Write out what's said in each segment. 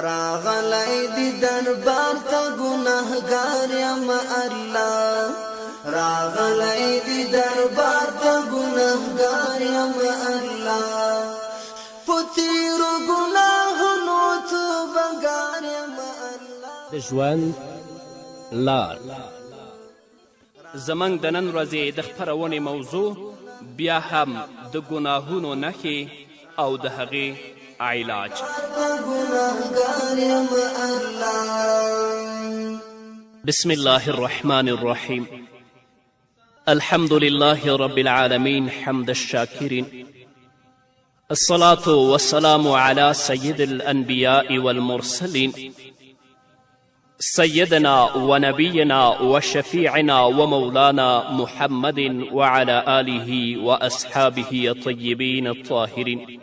راغلی دی دربار ته ګناهګار یم الله راغلی دی دربار ته ګناهګار یم الله په تیرو ګناهونو توبهګار یم الله د ژوند لار زموږ د نن ورځې د خپرونې موضوع بیا هم د ګناهونو نښې او د هغې علاج. بسم الله الرحمن الرحيم. الحمد لله رب العالمين حمد الشاكرين. الصلاة والسلام على سيد الأنبياء والمرسلين سيدنا ونبينا وشفيعنا ومولانا محمد وعلى آله وأصحابه الطيبين الطاهرين.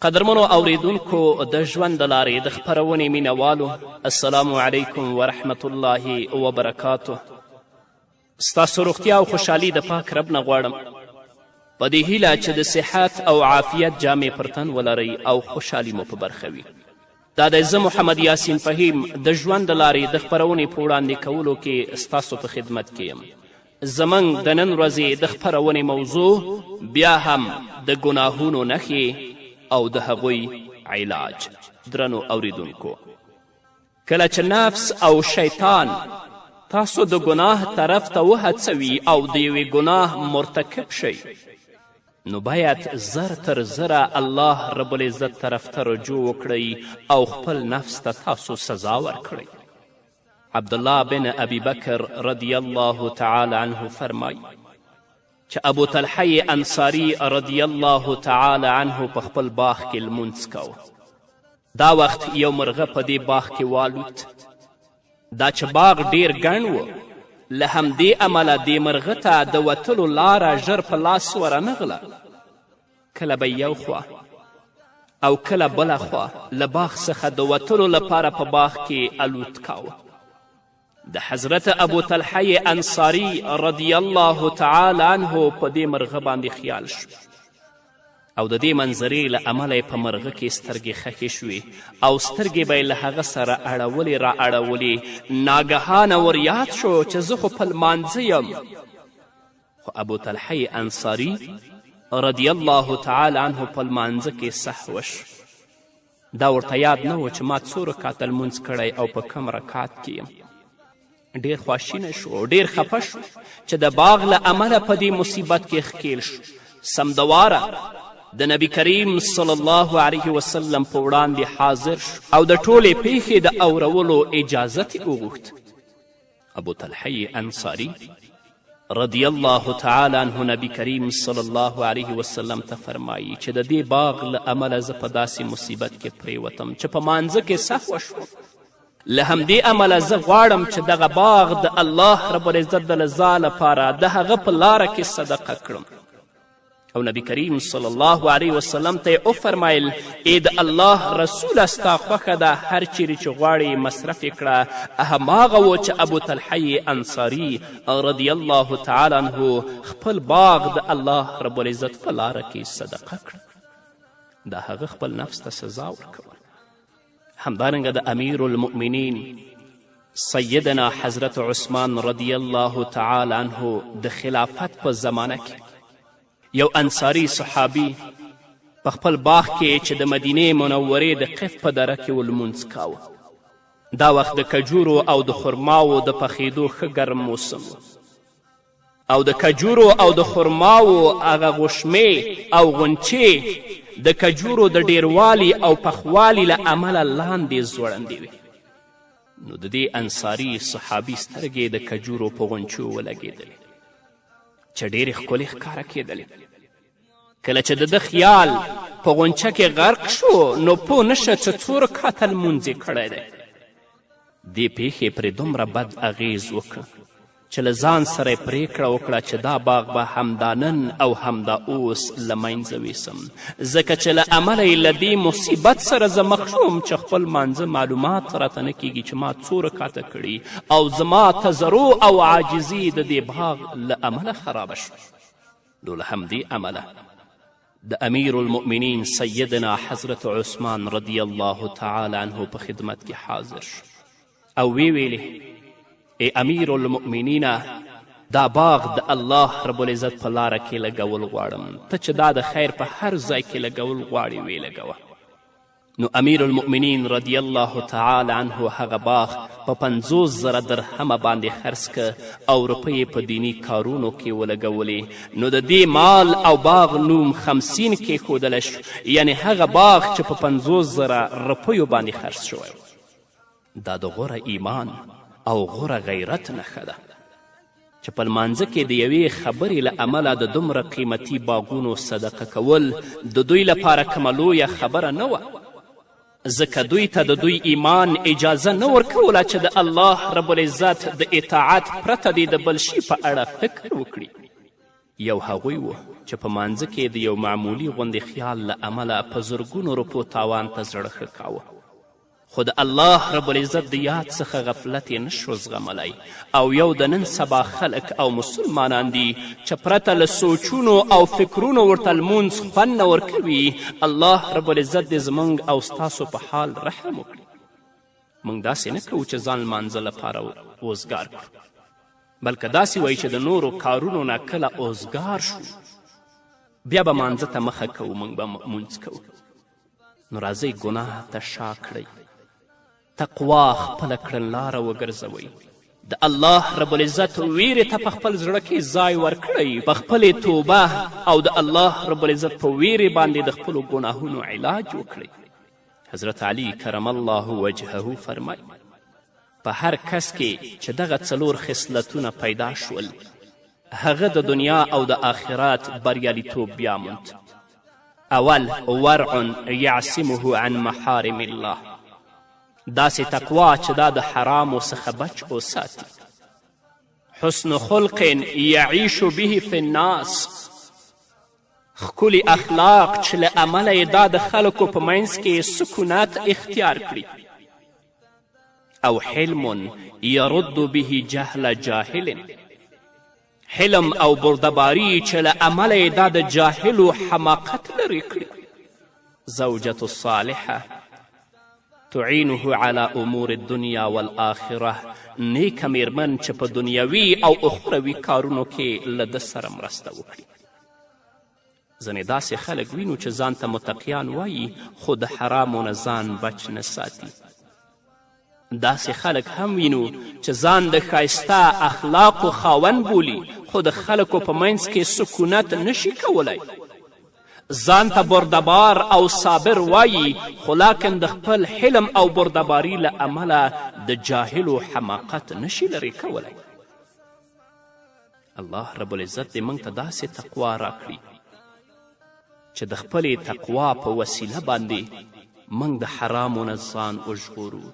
قدرمنو اوریدونکو د ژوند د لارې د خپرونې مینوالو السلام علیکم ورحمت الله وبرکاته. ستاسو روغتیا او خوشحالي د پاک رب نه غواړم په دې هیله چې د صحت او عافیت جامې پر تن ولرئ او خوشحالي مو په برخه وي. دا د زه محمد یاسین فهیم د ژوند د لارې د خپرونې په وړاندې کولو کې ستاسو په خدمت کې یم. زموږ د نن ورځې د خپرونې موضوع بیا هم د ګناهونو نښې او د هغوی علاج. درنو اوریدونکو، کله چې نفس او شیطان تاسو د ګناه طرف ته وهڅوي او د یوې ګناه مرتکب شئ نو باید زر تر زره الله رب العزت طرف ته رجوع وکړئ او خپل نفس ته تاسو سزا ورکړئ. عبدالله بن ابي بکر رضی الله تعالی عنه فرمای چې ابو طلحه انصاری رضی الله تعالی عنه په خپل باغ کې لمونځ کوه. دا وخت یو مرغه په دې باغ کې والوت. دا چې باغ ډیر ګڼ و، له همدې امله دې مرغه ته د وتلو لاره ژر په لاس ورنغله. کله به یو خوا او کله بله خوا له باغ څخه د وتلو لپاره په باغ کې الوت کاوه. د حضرت ابو طلحه انصاری رضی الله تعالی عنه په دې مرغه باندې خیال شو او د دې منظرې له امله په مرغه کې سترګې خښې شوې او سترګې به یې له هغه سره اړولې را اړولې. ناګهانه ور یاد شو چې زه خو په لمانځه یم. خو ابو طلحه انصاری رضی الله تعالی عنه په لمانځه کې سهوه شو. دا ورته یاد نه و چې ما څو رکاته لمونځ کړی او په کم رکات کې یم. ډیر خواشینه شو، ډیر خفه شو چې د باغ له امله په دې مصیبت کې ښکیل شو. سمدواره د نبی کریم صلی الله علیه وسلم په وړاندې حاضر شو او د ټولې پیښې د اورولو اجازت یې وغوښت. ابو طلحه انصاری رضی الله تعالی عنه نبی کریم صلی الله علیه وسلم ته فرمایي چې د دې باغ له امله زه په داسې مصیبت کې پرېوتم چې په مانځه کې سهوه شوم. له همدې امله زه غواړم چې دغه باغ د الله رب العزت د رضا لپاره د هغه په لاره کې صدقه کړم. او نبی کریم صلی الله علیه وسلم ته یې وفرمایل ای د الله رسوله ستا خوښه ده هر چیرې چې غواړې مصرف یې کړه. هماغه و چې ابو طلحه انصاري رضی الله تعالی عنه خپل باغ د الله رب العزت په لاره کې صدقه کړه. دا هغه خپل نفس ته سزا ورکوله. همدارنګه د امیر المؤمنین سیدنا حضرت عثمان رضی الله تعالی عنه د خلافت په زمانه کې یو انصاری صحابي په خپل باغ کې چې د مدینې منورې د قف په دره کې ولمونځ کاوه. دا وخت د کجورو او د خرماو د پخېدو ښه ګرم موسم او د کجورو او د خرماو هغه غشمې او غونچې د کجورو د ډیروالي او پخوالي له امله لاندې ځوړندې وې. نو د دې انصاري صحابي سترګې د کجورو په غونچو ولګېدلې چې ډېرې ښکلې ښکاره کېدلې. کله چې د ده خیال په غونچه کې غرق شو نو پوه نشه چې څو رکاته لمونځ یې کړی دی. دې پیښې پرې دومره بد اغیز وکړه چې له ځان سره یې پرېکړه وکړه چې دا باغ به همدا نن او همدا اوس له منځه ویسم، ځکه چې له امله یې له دې مصیبت سره زه مخ شوم چې خپل مانځه معلومات راته نه کیږي چې ما څو رکاته کړي او زما تضرع او عاجزي د دې باغ له امله خرابه شوه. نو له همدې امله د امیر المؤمنین سیدنا حضرت عثمان رضی الله تعالی عنه په خدمت کې حاضر شو او ویلې ای امیر المؤمنینه دا باغ د الله رب العزت په لاره کې لګول غواړم، ته چې دا د خیر په هر ځای کې لګول غواړې ویې لګوه. نو امیر المؤمنین رضی الله تعالی عنه هغه باغ په 50,000 درهمه باندې خرڅ که او روپۍ په دینی کارونو کې ولګولې. نو د دې مال او باغ نوم 50 کېښودلی شو، یعنې هغه باغ چې په 50,000 روپیو باندې خرڅ شوی. دا د غوره ایمان او غوره غیرت نښه ده چې په لمانځه کې د یوې خبرې له امله د دومره قیمتي باغونو صدقه کول د دوی لپاره کومه لویه خبره نه وه، ځکه دوی ته د دوی ایمان اجازه نه ورکوله چې د الله رب العزت د اطاعت پرته دې د بل شي په اړه فکر وکړي. یو هغوی و چې په مانځه کې د یو معمولي غوندې خیال له امله په زرګونو روپو تاوان ته زړه ښه کاوه، خو د الله رب العزت د یاد څخه غفلت یې نشو زغملی. او یو د نن سبا خلک او مسلمانان دي چې پرته له سوچونو او فکرونو ورته لمونځ خوند نه ورکوي. الله رب العزت دې زموږ او ستاسو په حال رحم وکړي. موږ داسې نه کوو چې ځان لمانځه لپاره اوزګار کړو، بلکې داسې وایي چې د نورو کارونو نه کله اوزګار شو بیا به مانځه ته مخه کوو، موږ به مونځ کوو. نو راځئ ګناه ته شا کړئ، تقوا خپله کړنلاره وګرځوئ، د الله رب العزت ویرې ته په خپل زړه کې ځای ورکړئ، په خپلې توبه او د الله رب العزت په ویرې باندې د خپلو ګناهونو علاج وکړئ. حضرت علی کرم الله وجهه فرمای په هر کس کې چې دغه 4 خصلتونه پیدا شول هغه د دنیا او د آخرت بریالیتوب بیا موند. اول ورع یعصمه عن محارم الله، داسې تقوا چې دا د حرامو څخه بچ وساتي. حسن خلق یعیش به فی الناس، ښکلي اخلاق چې له امله یې دا د خلکو په منځ کې سکونت اختیار کړي. او حلم یرد به جهل جاهل، حلم او بردباری چې له امله یې دا د جاهلو حماقت لرې کړي. زوجة صالحه تعینه علی امور الدنیا والآخره، نیکه میرمن چې په دنیوي او اخروي کارونو کې له ده سره مرسته وکړي. ځینې داسې خلک وینو چې ځان ته متقیان وایي خو د حرامو نه ځان بچ نه ساتي. داسې خلک هم وینو چې ځان د ښایسته اخلاقو خاوند بولي خو د خلکو په منځ کې سکونت نشي کولی. ځان ته بردبار او صابر وایي خو لاکن د خپل حلم او بردباري له امله د جاهلو حماقت نشي لرې کولی. الله رب العزت دې موږ ته داسې تقوا راکړي چې د خپلې تقوا په وسیله باندې موږ د حرامو نه ځان وژغورو.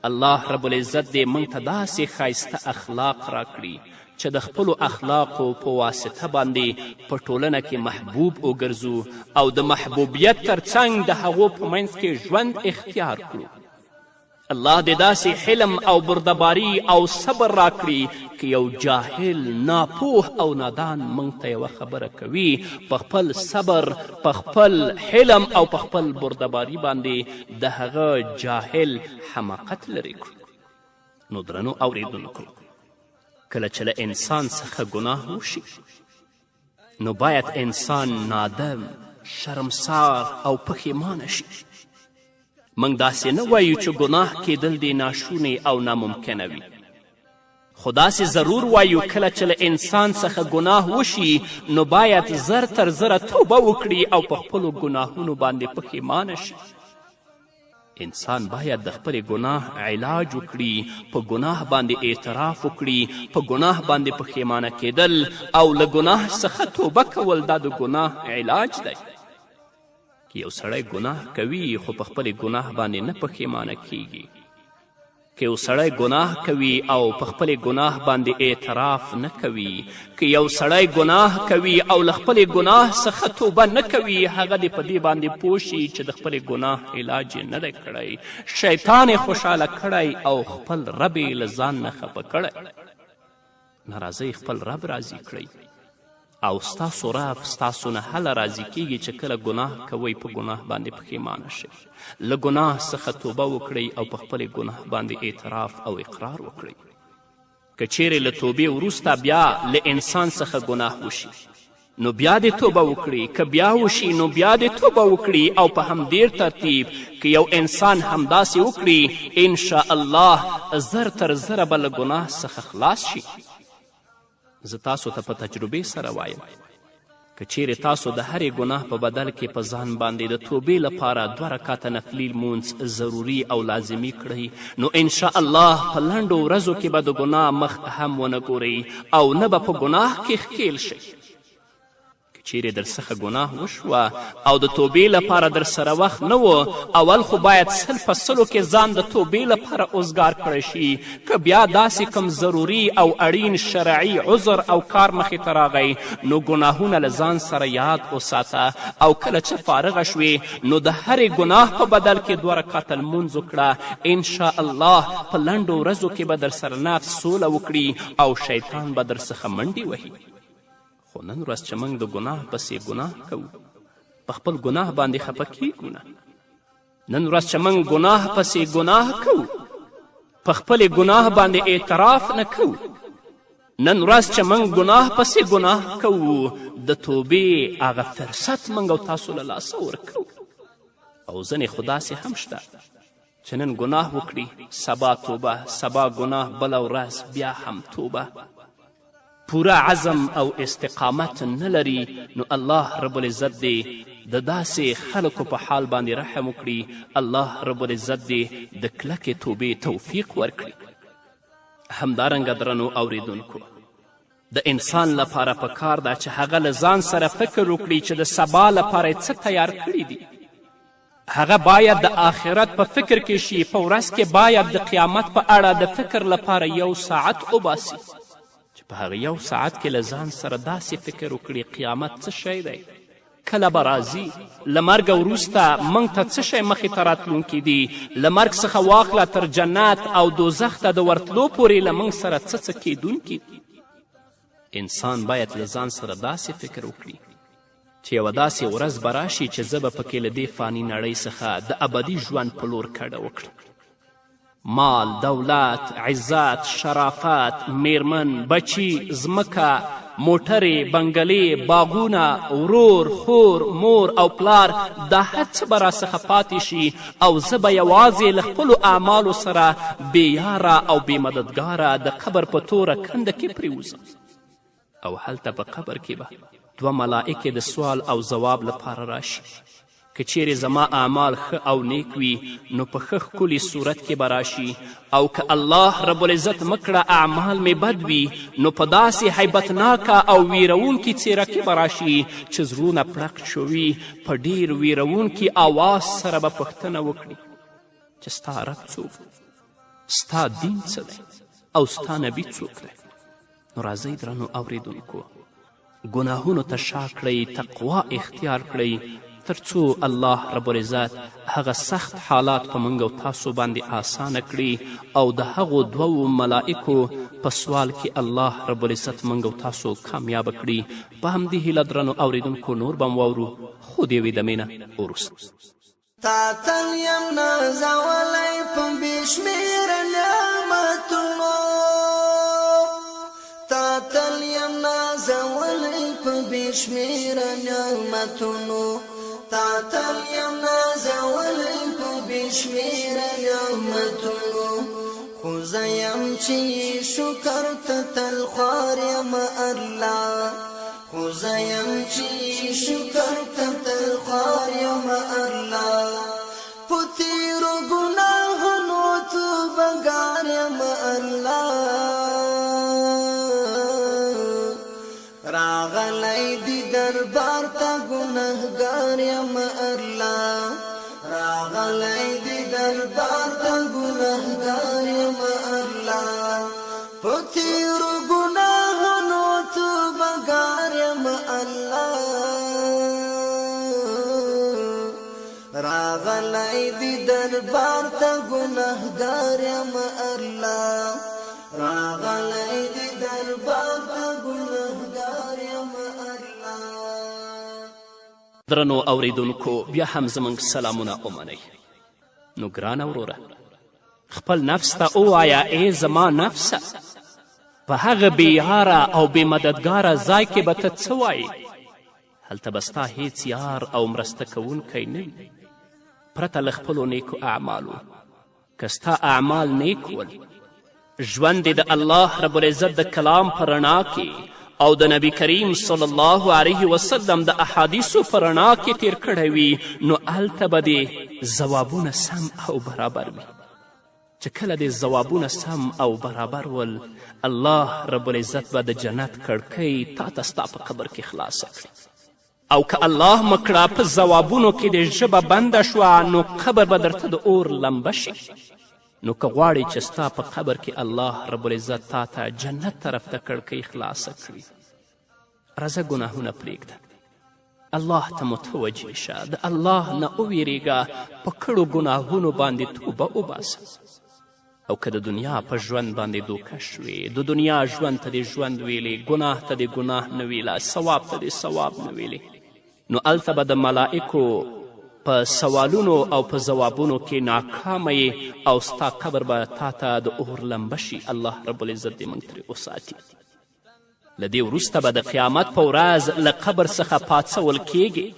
الله رب العزت دې موږ ته داسې ښایسته اخلاق راکړي چې د خپلو اخلاقو په واسطه باندې په ټولنه کې محبوب وګرځو او د محبوبیت ترڅنګ د هغو په منځ کې ژوند اختیار کړو. الله دې داسې حلم او بردباري او صبر راکړي که یو جاهل ناپوه او نادان موږ ته یوه خبره کوي په خپل صبر په خپل حلم او په خپل بردباري باندې د هغه جاهل حماقت لرې کړو. نو درنو اوریدونکو، کله چې له انسان څخه ګناه وشي نو باید انسان نادم، شرمسار او پښیمانه شي. موږ داسې نه وایو چې ګناه کیدل دې ناشونې او ناممکنه وي، خو داسې ضرور وایو کله چې له انسان څخه ګناه وشي نو باید زر تر زره توبه وکړي او په خپلو ګناهونو باندې پښیمانه شي. انسان باید د خپلې ګناه علاج وکړي، په ګناه باندې اعتراف وکړي، په ګناه باندې پښیمانه کیدل او له ګناه څخه توبه کول دا د ګناه علاج دی. که یو سړی ګناه کوي خو په خپلې ګناه باندې نه پښیمانه کیږي، که یو سړی گناه کوي او په خپلې گناه باندې اعتراف نه کوي، که یو سړی گناه کوي او له خپلې گناه څخه توبه نه کوي، هغه دې په دې باندې پوه شي چې د خپلې گناه علاج یې نه دی کړی، شیطان یې خوشحاله کړی او خپل رب یې له ځان نه خفه کړی. ناراضۍ خپل رب راضي کړئ او ستاسو رب ستاسو نه هله راضي کیږي چې کله ګناه کوئ په ګناه باندې پښیمانه شئ له ګناه څخه توبه وکړئ او په خپلې ګناه باندې اعتراف او اقرار وکړئ که چیرې له توبې وروسته بیا له انسان څخه ګناه وشي نو بیا دې توبه وکړي که بیا وشي نو بیا دې توبه وکړي او په همدې ترتیب که یو انسان همداسې وکړي انشاءالله زر تر زره به له ګناه څخه خلاص شي زه تاسو ته په تجربې سره وایم که چیرې تاسو د هرې ګناه په بدل کې په ځان باندې د توبې لپاره 2 رکعته نفلي لمونځ ضروري او لازمي کړئ نو انشاءالله په لنډو ورځو کې به د ګناه مخ هم ونه ګورئ او نه به په ګناه کې ښکیل شئ چیرې در څخه ګناه وشوه او د توبې لپاره در سره وخت نه و اول خو باید 100 په 100 کې ځان د توبې لپاره اوزګار کړی شي که بیا داسې کوم ضروري او اړین شرعي عذر او کار مخې ته راغی نو ګناهونه له ځان سره یاد وساته او کله چې فارغه شوې نو د هرې ګناه په بدل کې 2 رکعته لمونځ وکړه انشاءالله په لنډو ورځو کې به در سره نفس سوله وکړي او شیطان به در څخه منډې وهي خو نن ورځ چې موږ د ګناه پسې ګناه کوو په خپل ګناه باندې خفه کیږو نه نن ورځ چې موږ ګناه پسې ګناه کوو په خپلې ګناه باندې اعتراف نه کوو نن ورځ چې موږ ګناه پسې ګناه کوو د توبې هغه فرصت موږ او تاسو له لاسه ورکوو او ځینې خو داسې هم شته چې نن ګناه وکړي سبا توبه سبا ګناه بله ورځ بیا هم توبه پوره عزم او استقامت نه لري نو الله رب العزت دې د داسې خلکو په حال باندې رحم وکړي الله رب العزت دې د کلکې توبې توفیق ورکړي همدارنګه درنو اوریدونکو د انسان لپاره پکار ده چې هغه له ځان سره فکر وکړي چې د سبا لپاره څه تیار کړي دي هغه باید د آخرت په فکر کې شي په ورځ کې باید د قیامت په اړه د فکر لپاره 1 ساعت وباسي په هغه 1 ساعت کې له ځان سره داسې فکر وکړي قیامت څه شی دی کله به راځي له مرګه وروسته موږ ته څه شی مخې ته راتلونکي دي له مرګ څخه واخله تر جنت او دوزخ ته د ورتلو پورې له موږ سره څه کیدونکي دي انسان باید له ځان سره داسې فکر وکړي چې یوه داسې ورځ به راشي چې زه به پکې له دې فاني نړۍ څخه د ابدي ژوند په لور کډه وکړم مال دولت عزت شرافت میرمن بچی ځمکه موټرې بنګلې باغونه ورور خور مور او پلار دا هر څه به راڅخه پاتې شي او زه به یوازې له خپلو اعمالو سره بېیاره او بې مددګاره د قبر په توره کنده کې پرېوځم او هلته په قبر کې به 2 ملائکې د سوال او ځواب لپاره راشي که چیرې زما اعمال ښه او نیک وي نو په ښه ښکلي صورت کې به راشي او که الله رب العزت مکړه اعمال مې بد وي نو په داسې هیبتناکه او ویرونکي څیره کې به راشي چې زړونه پړق شوي په ډیر ویرونکي آواز سره به پوښتنه وکړي چې ستا رب څوک ستا دین څه دی او ستا نبي څوک دی نو راځئ درنو اوریدونکو ګناهونو ته شا کړئ تقوا اختیار کړئ تر څو الله رب العزت هغه سخت حالات په موږ او تاسو باندې آسانه کړي او د هغو 2 ملائکو په سوال کې الله رب العزت موږ او تاسو کامیابه کړي په همدې هیله درنو اوریدونکو نور به م واورو خو د یوې دمې نه وروسته تا تل یم نازولی په بې شمېره نعمتونو تا تل یم نازولی په بې شمېره نعمتونو تا تل یم نازولی په بې شمېره نعمتونو خو زه یم چې شکر ته تل خوار یم الله خو زه یم چې شکر ته تل خوار یم الله په تېرو ګناهونو توبهګار یم الله راغلی دی دربار ته ګنهګار یم الله راغلی دی دربار ته ګنهګار یم الله په تېرو ګناهونو توبهګار یم الله راغلی دی دربار ته ګنهګار یم الله راغلی دی دربار ته ګنهګار یم الله درنو اوریدونکو بیا هم زموږ سلامونه ومنئ. نو ګرانه وروره، خپل نفس ته ووایه ای زما نفسه، په هغه بېیاره او بې مددګاره ځای کې به ته څه وایې؟ هلته به ستا هیڅ یار او مرسته کوونکی نه وي پرته له خپلو نیکو اعمالو. که ستا اعمال نیک ول، ژوند دې د الله رب العزت د کلام په رڼا کې او د نبی کریم صلی الله علیه وسلم د احادیثو په رڼا کې تیر کړی وي، نو هلته به دې ځوابونه سم او برابر وي. چې کله دې ځوابونه سم او برابر ول، الله رب العزت به د جنت کړکۍ تا ته ستا په قبر کې خلاصه کړي. او که الله مکړه په ځوابونو کې د ژبه بنده شوه، نو قبر به درته د اور لمبه شي. نو که غواړې چې ستا په قبر کې الله رب العزت تا ته جنت طرف ته کړکۍ خلاصه کړي، راځه ګناهونه پرېږده، الله ته متوجه شه، د الله نه وویرېږه، په کړو ګناهونو باندې توبه وباسه. او که د دنیا په ژوند باندې دوکه شوې، د دنیا ژوند ته دې ژوند ویلې، ګناه ته دې ګناه نه ویله، ثواب ته دې ثواب نه ویلې، نو هلته به د ملائکو په سوالونو او په ځوابونو کې ناکامه یې او ستا قبر به تا ته د اور لمبه شي. الله رب العزت دې موږ ترې وساتي. له دې وروسته به د قیامت په ورځ له قبر څخه پاڅول کیږي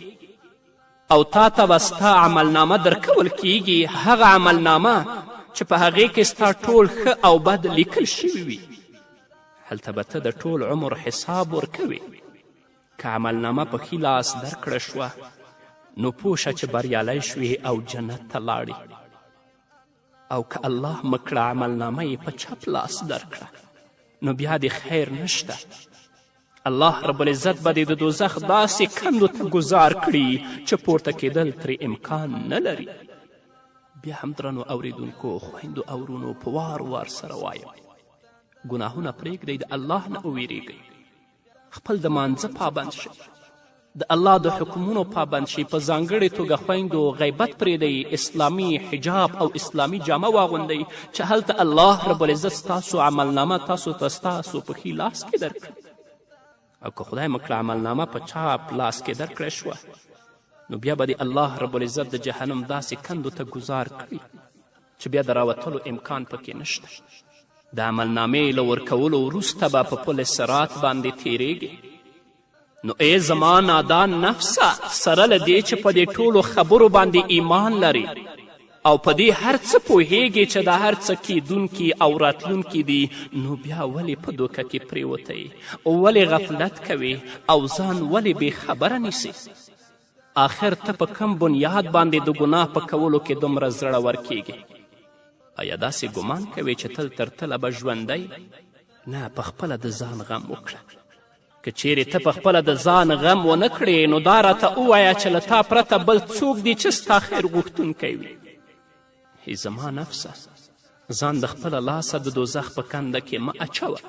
او تا ته به ستا عملنامه درکول کیږي، هغه عملنامه چې په هغې کې ستا ټول ښه او بد لیکل شوي وي. هلته به ته د ټول عمر حساب ورکوې. که عملنامه په ښي لاس درکړه شوه، نو پوه شه چې بریالی شوې او جنت ته لاړې. او که الله مکړه عملنامه یې په چپ لاس درکړه، نو بیا دې خیر نشته. الله رب العزت به دې د دوزخ داسې کندو ته ګزار کړي چې پورته کېدل ترې امکان نه لري. بیا هم درنو اوریدونکو، خویندو او ورونو، په وار وار سره وایم، ګناهونه پرېږدئ، د الله نه وویرېږئ، خپل د مانځه پابند شئ، د الله د حکمونو پابند شئ. په ځانګړې توګه خویندو غیبت پرېږدئ، اسلامي حجاب او اسلامي جامه واغوندئ چې هلته الله رب العزت ستاسو عملنامه تاسو ته ستاسو په ښي لاس کې درکړي. او که خدای مکړه عملنامه په چاپ لاس کې درکړی شوه، نو بیا به د الله رب العزت د جهنم داسې کندو ته ګزار کړي چې بیا د راوتلو امکان پکې نشته. د عملنامې له ورکولو وروسته به په پل صراط باندې تیریږي. نو ای زما نادان نفسه، سره له دې چې په دې ټولو خبرو باندې ایمان لري او په دې هر څه پوهیږي چې دا هر څه کیدونکي او راتلونکي دي، نو بیا ولې په دوکه کې پرېوتی؟ ولې غفلت کوې او ځان ولې بې خبره نیسې؟ آخر ته په کم بنیاد باندې د ګناه په کولو کې دومره زړور کیږي؟ آیا داسې ګمان کوې چې تل تر تله به ژوندی؟ نه، پخپله د ځان غم وکړه. که چیرې ته پخپله د ځان غم ونه کړې، نو دا راته ووایه چې له تا پرته بل څوک دی چې ستا خیر غوښتونکی وي. ای زما نفسه، ځان د خپله لاسه د دوزخ په کنده کې مه اچوه.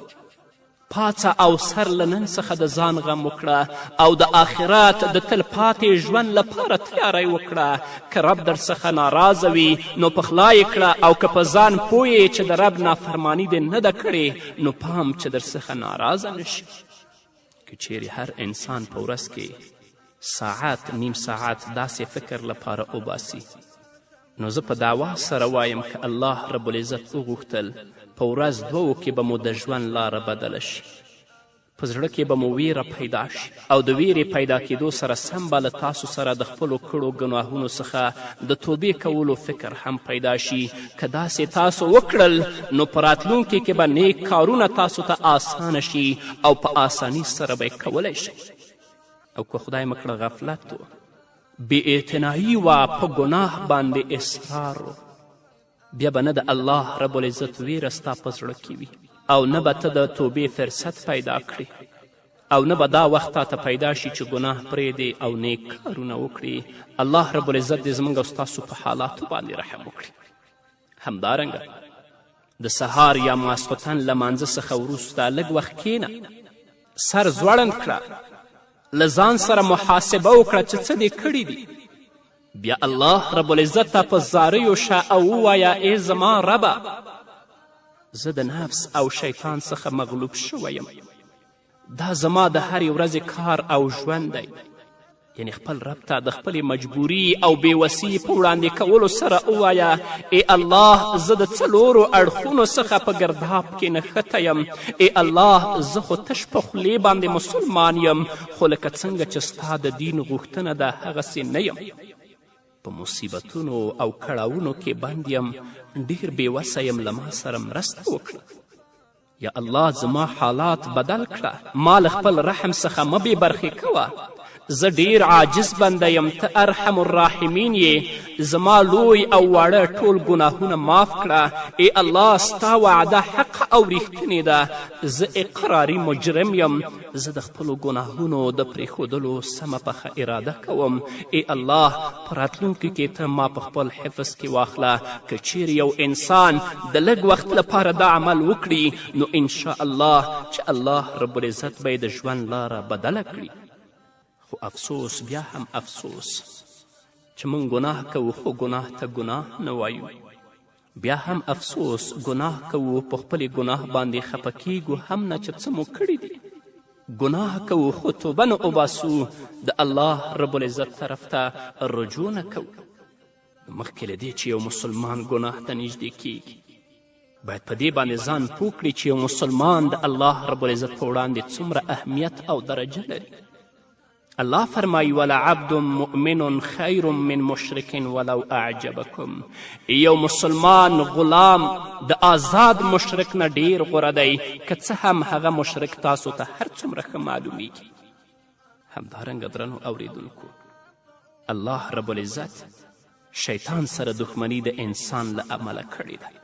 پاڅه او سر له نن څخه د ځان غم وکړه او د آخرت د تل پاتې ژوند لپاره تیاری وکړه. که رب در څخه ناراضه وي، نو پخلا یې کړه، او که په ځان پوهې چې د رب نافرمانی دې نه ده کړې، نو پام چې در څخه ناراضه نشي. که چیرې هر انسان په ورځ کې ساعت نیم ساعت داسې فکر لپاره وباسي، نو زه په دعوا سره وایم که الله رب العزت وغوښتل، په ورځ دوو کې به مو د ژوند لاره بدله شي. په زړه کې به مو ویره پیدا شي او د ویرې پیدا کېدو سره سم به له تاسو سره د خپلو کړو ګناهونو څخه د توبې کولو فکر هم پیدا شي. که داسې تاسو وکړل، نو په راتلونکي کې به نیک کارونه تاسو ته آسانه شي او په آساني سره به یې کولی شئ. او که خدای مکړه غفلت و، بې اعتنایي وه، په ګناه باندې اصرار و، بیا به نه د الله رب العزت ویره ستا په زړه کې وي او نه به ته د توبې فرصت پیدا کړې او نه به دا وخت تا ته پیدا شي چې ګناه پرېږدې او نیک کارونه وکړي. الله رب العزت دې زموږ او ستاسو په حالاتو باندې رحم وکړي. همدارنګه د سهار یا ماسخوتن له مانځه څخه وروسته لږ وخت کښېنه، سر ځوړند کړه، له ځان سره محاسبه وکړه چې څه دې کړي دي. بیا الله رب العزت ته په زاریو شه او ووایه ای زما ربه، زه د نفس او شیطان څخه مغلوب شوی یم. دا زما د هرې ورځې کار او ژوند دی. یعنی خپل رب ته د خپلې مجبوري او بېوسي په وړاندې کولو سره ووایه ای الله زه د څلورو اړخونو څخه په ګرداب کې نښته یم ای الله زه خو تش په خولې باندې مسلمان یم خو لکه څنګه چې ستا د دین غوښتنه ده هغسې نه یم په مصیبتونو او کړاوونو کې بند یم ډېر بېوسه یم له ما سره مرسته وکړه یا الله زما حالات بدل کړه ما له خپل رحم څخه مه بې برخې کوه زه ډیر عاجز بنده یم ته ارحم الراحمین یې زما لوی او واړه ټول ګناهونه معاف کړه ای الله ستا وعده حق او ریښتینې ده زه اقراري مجرم یم زه د خپلو ګناهونو د پرېښودلو سمه پخه اراده کوم ای الله په راتلونکي کې ته ما په خپل حفظ کې واخله که چیرې یو انسان د لږ وخت لپاره دا عمل وکړي نو انشاءالله چې الله رب العزت به یې د ژوند لاره بدله کړي خو افسوس بیا هم افسوس چې موږ ګناه کوو خو ګناه ته ګناه نه وایو بیا هم افسوس ګناه کوو په خپلې ګناه باندې خفه کیږو هم نه چې څه مو کړي دي ګناه کوو خو توبه نه وباسو د الله رب العزت طرف ته رجوع نه کوو مخکې له دې چې یو مسلمان ګناه ته نږدې کیږي باید په دې باندې ځان پوه کړي چې یو مسلمان د الله رب العزت په وړاندې څومره اهمیت او درجه لري الله فرمایي ولعبد مؤمن خیر من مشرک ولو اعجبکم یو مسلمان غلام د آزاد مشرک نه ډیر غوره دی که څه هم هغه مشرک تاسو ته هر څومره ښه معلومیږي همدارنګه درنو اوریدونکو الله رب العزت شیطان سره دښمني د انسان له عمله کړې ده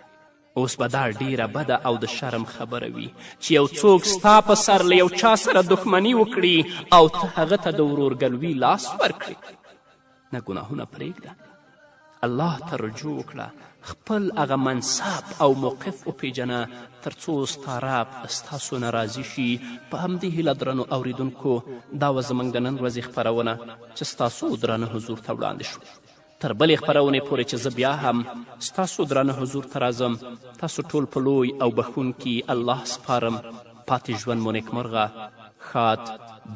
اوس به دا ډیره بده او د شرم خبره وي چې یو څوک ستا په سر له یو چا سره دښمني وکړي او ته هغه ته د ورورګلوي لاس ورکړي نه ګناهونه پرېږده الله ته رجوع وکړه خپل هغه منصب او موقف وپیژنه تر څو ستا رب ستاسو نه راضي شي په همدې هیله درنو اوریدونکو دا وه زموږ د نن ورځې خپرونه چې ستاسو درانه حضور ته وړاندې شوه تر بلې خپرونې پورې چې زه بیا هم ستاسو درانه حضور ته راځم تاسو ټول په لوی او بخښونکي الله سپارم پاتې ژوند مو نیکمرغه ښاد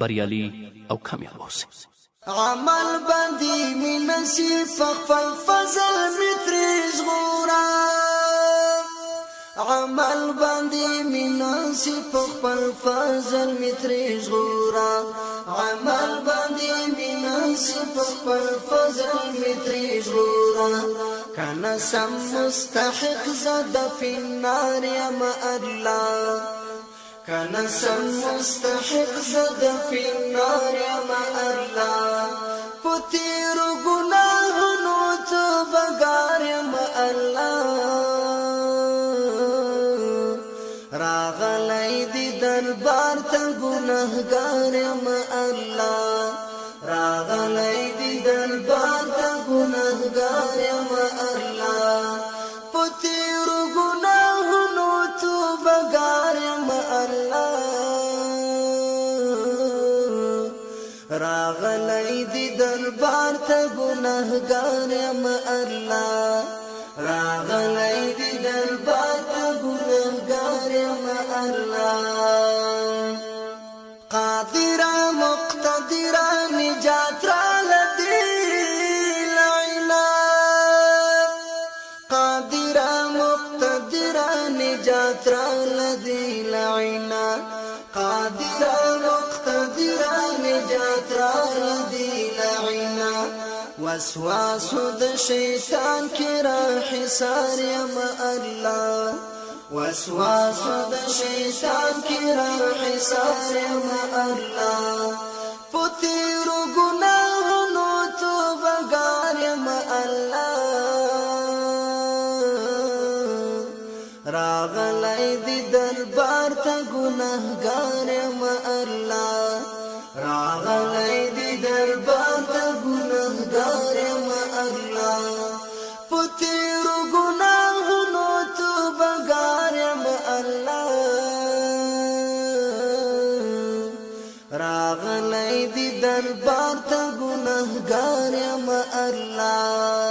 بریالي او کامیاب اوسئ عمل باندې می نصیب خپل فضل می ترې ژغورم عمل باندې می نصیب خپل فضل می ترې ژغورم عمل باندې می نصیب خپل فضل می ترې ژغورم کنه سم مستحق زد فی النار یم الله كان سم مستحق زد في النار يا ما الله فتير گناهونو توبگار يا ما الله راغلی دی دربار تا گناهگار يا ما الله راغلی دی دربار تا گناهگار يا ما الله فتير گناهونو توبگار يا ما راغلی دی دربار تا گناهگار یم الله راغلی دی دربار تا گناهگار یم الله قادر مقتدر نجات را لدی لعنا قادر مقتدر نجات را لدی لعنا قادر مقتدر نجات را لدی لعنا وسواس د شیطان کی را حصار یم الله وسواس د شیطان کی را حصار یم الله پتیر گناهونو توبگار یم الله راغلی دی دربار تا گناهگار یم الله راغلی دی دربار تا گناهگار یم الله پتیر گناهونو توبگار یم الله راغلی دی دربار تا گناهگار یم الله